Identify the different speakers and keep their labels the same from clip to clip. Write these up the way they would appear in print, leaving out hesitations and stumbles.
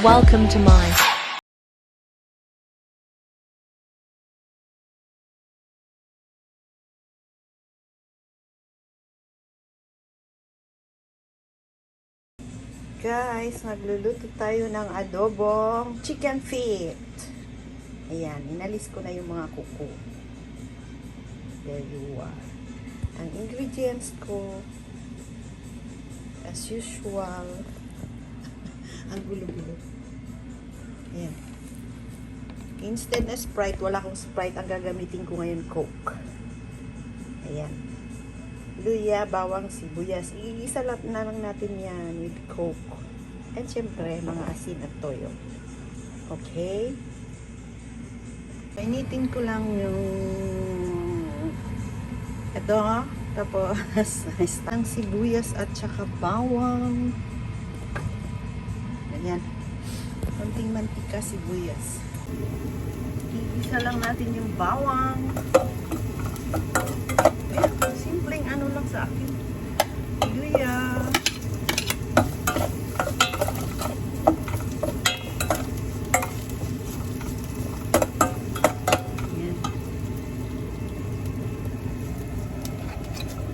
Speaker 1: Welcome to my
Speaker 2: Guys, magluluto tayo ng adobong chicken feet. Ayan, inalis ko na yung mga kuko. There you are. Ang ingredients ko, as usual, ang gulo-gulo. Ayan. Instead na Sprite, wala akong Sprite. Ang gagamitin ko ngayon, Coke. Ayan. Luya, bawang, sibuyas. Iisa na lang natin yan with Coke. At syempre, mga asin at toyo. Okay? Painitin ko lang yung ito, tapos ang sibuyas at saka bawang. Ayan. Konting mantika, sibuyas. Iisa lang natin yung bawang. Ayan. Simpleng ano lang sa akin. Luya. Ayan.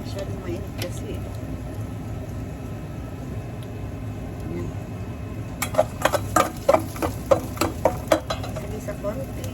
Speaker 2: Masyadong mainit kasi. Ayan. Sige sa konti.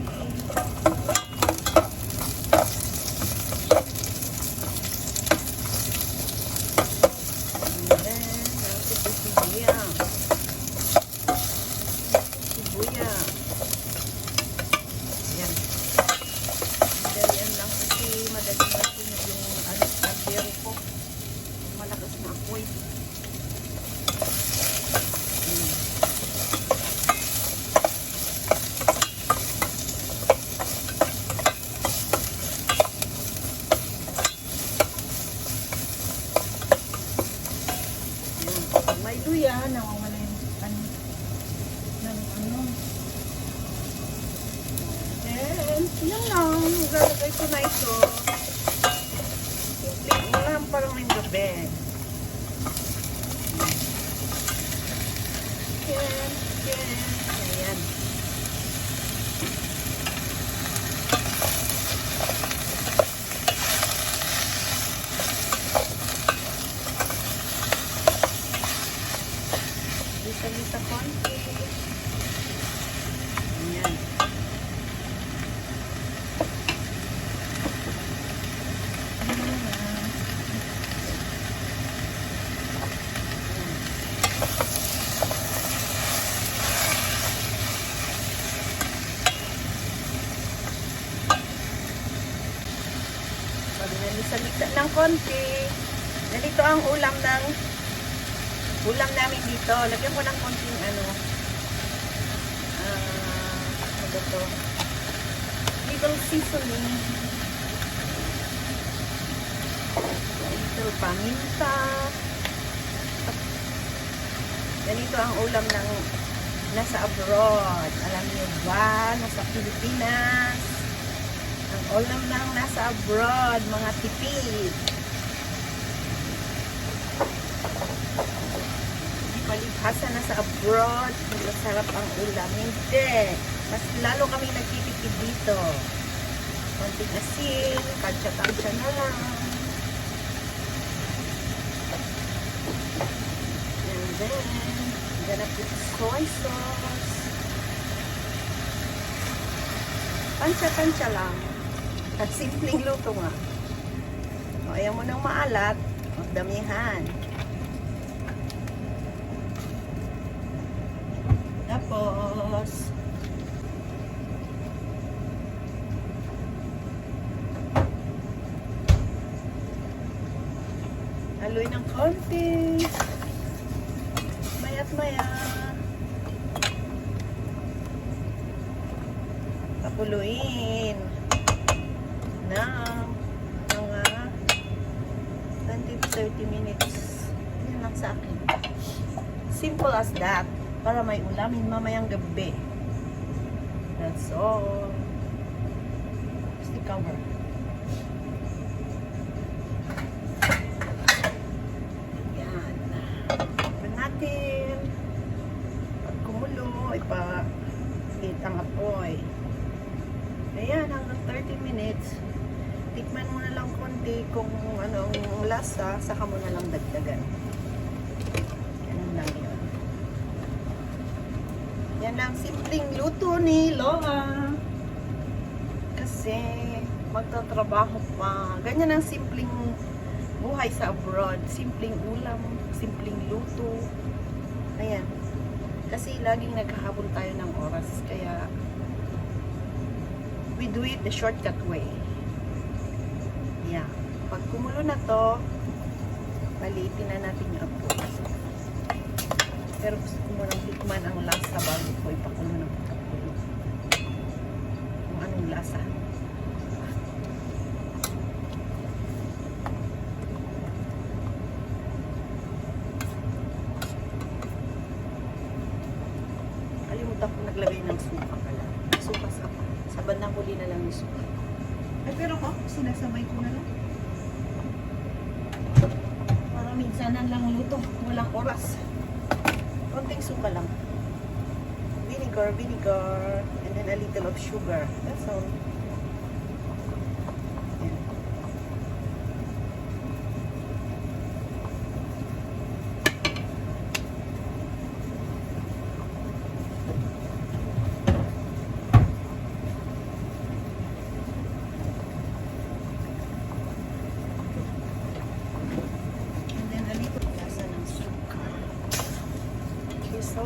Speaker 2: May luya, nawawala yung ano. And, yun lang. Ilalagay ko na ito. Simple mo lang parang may gabi. Ayan. Lisa konti. Ayan. Pag nalisa-lisa ng konti, nalito ang ulam namin dito. Lagyan ko ng konting ano to? Little seasoning. Little paminta. Ganito ang ulam ng nasa abroad. Alam niyo ba? Nasa Pilipinas. Ang ulam ng nasa abroad, mga tipid. Palibhasa na sa abroad, masarap ang ulam. Hindi. Mas lalo kami nagtitipid dito. Konting asin, kansya-kansya na lang. And then, ganap yung soy sauce. Kansya-kansya lang. At simpleng luto nga. O, ayaw mo nang maalat, magdamihan. Tapos, haluin ng konti. Maya't maya. Pakuluin ng mga 20 to 30 minutes. Yan lang sa akin. Simple as that. Para may ulamin mamayang gabi. That's all. Stick cover. Yan. Open natin. Pag kumulo, ang apoy. Ayan, hanggang 30 minutes. Tikman mo na lang konti kung ano ang lasa, saka mo na lang dagdagan. Ganun lang yun. Yan lang, simpleng luto ni Lola. Kasi magtatrabaho pa. Ganyan ang simpleng buhay sa abroad. Simpleng ulam, simpleng luto. Ayan. Kasi laging naghahabol tayo ng oras. Kaya we do it the shortcut way. Yeah. Pag kumulo na to, palitin na natin yung apoy. Pero gusto ko munang tikman ang lasa bago ko ipakulo ng pagkakulo. Kung anong lasa. Kalimutan ko naglagay ng suka pala. Suka sa bandang huli na lang yung suka. Ay, pero sinasamay ko na lang. Para minsanan lang luto. Walang oras. Konting suka lang. Vinegar, and then a little of sugar. That's all. Ayan. And then a little lasa ng suka. Okay, so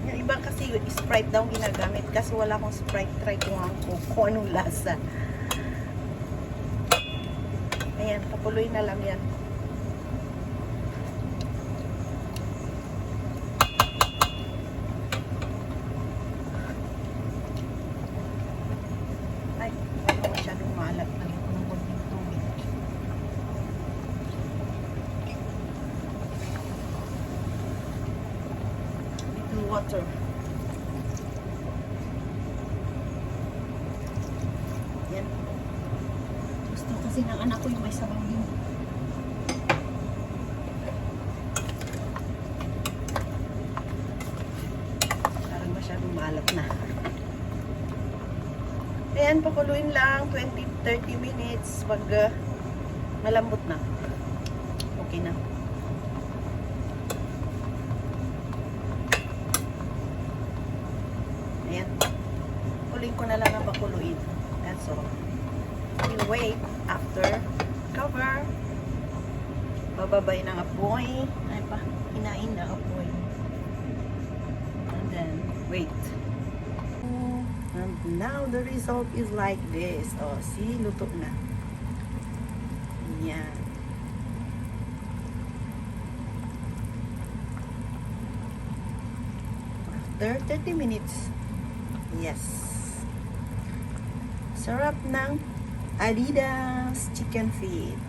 Speaker 2: yung iba kasi Sprite daw ginagamit kasi wala akong Sprite. Try ko nga kung anong lasa. Ayan, papuloy na lang yan. Ay, baka masyadong maalat. Lagyan ko ng konting tubig. Little water. Yan. Gusto kasi ng anak ko yung may sabaw din. Parang masyadong maalat na. Ayan, pakuluin lang 20-30 minutes pag malambot na. Okay na. Ayan. Puluin ko na lang ang pakuluin. That's all. You wait after cover. Bababay ng apoy. Ay pa, hinain na apoy. And then, wait. And now the result is like this. Oh, see, luto na. Yan. After 30 minutes. Yes. Sarap ng Adidas chicken feet.